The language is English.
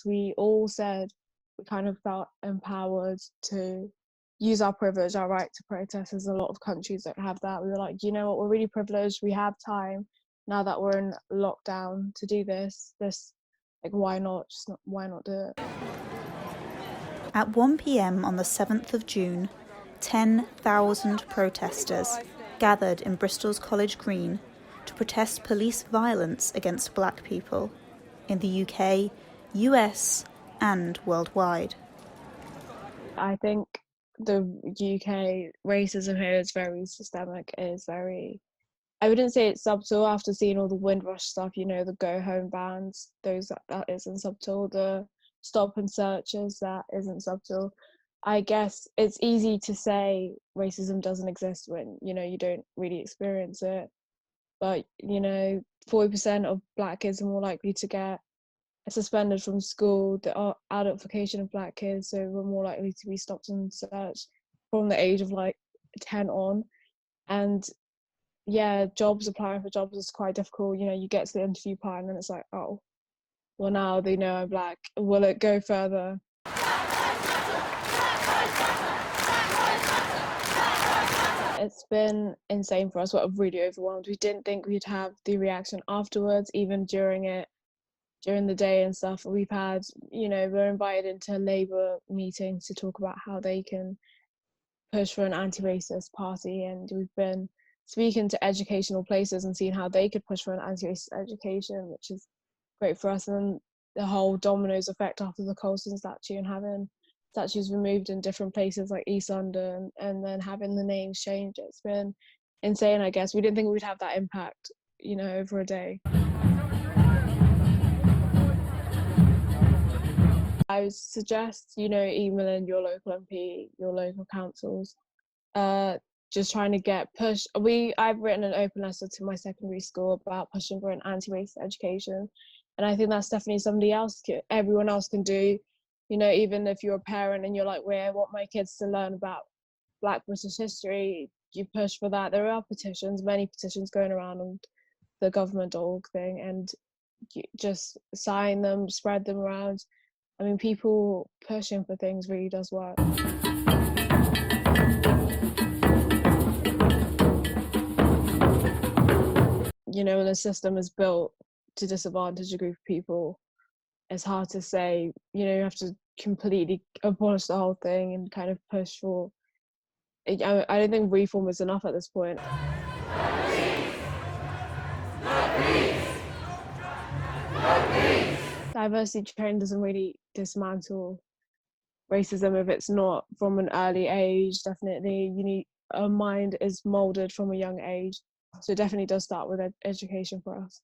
we all said we kind of felt empowered to use our privilege, our right to protest, as a lot of countries don't have that. We were like, you know what, we're really privileged, we have time now that we're in lockdown to do this, like, why not do it? At 1 p.m. on the 7th of June, 10,000 protesters gathered in Bristol's College Green to protest police violence against black people in the UK, US, and worldwide. I think the UK racism here is very systemic, I wouldn't say it's subtle after seeing all the Windrush stuff, the go home bans, that isn't subtle, the stop and searches, that isn't subtle. I guess it's easy to say racism doesn't exist when, you don't really experience it. But, 40% of black kids are more likely to get suspended from school, the adultification of black kids, so we're more likely to be stopped and searched from the age of 10 on. And yeah, applying for jobs is quite difficult. You get to the interview part and then it's like, oh, well, now they know I'm black. Will it go further? It's been insane for us. We're really overwhelmed. We didn't think we'd have the reaction afterwards, even during the day and stuff. We've had, we're invited into Labour meetings to talk about how they can push for an anti-racist party, and we've been speaking to educational places and seeing how they could push for an anti-racist education, which is great for us. And the whole dominoes effect after the Colston statue and having statues removed in different places like East London and then having the names changed, it's been insane. I guess we didn't think we'd have that impact, over a day. I would suggest, emailing your local MP, your local councils, just trying to get pushed. I've written an open letter to my secondary school about pushing for an anti-racist education, and I think that's definitely everyone else can do. Even if you're a parent and you're like, well, I want my kids to learn about Black British history, you push for that. There are many petitions going around on the government.org thing, and you just sign them, spread them around. I mean, people pushing for things really does work. When the system is built to disadvantage a group of people, it's hard to say, you have to completely abolish the whole thing and kind of push for. I don't think reform is enough at this point. Diversity training doesn't really dismantle racism if it's not from an early age. Definitely, a mind is molded from a young age. So it definitely does start with education for us.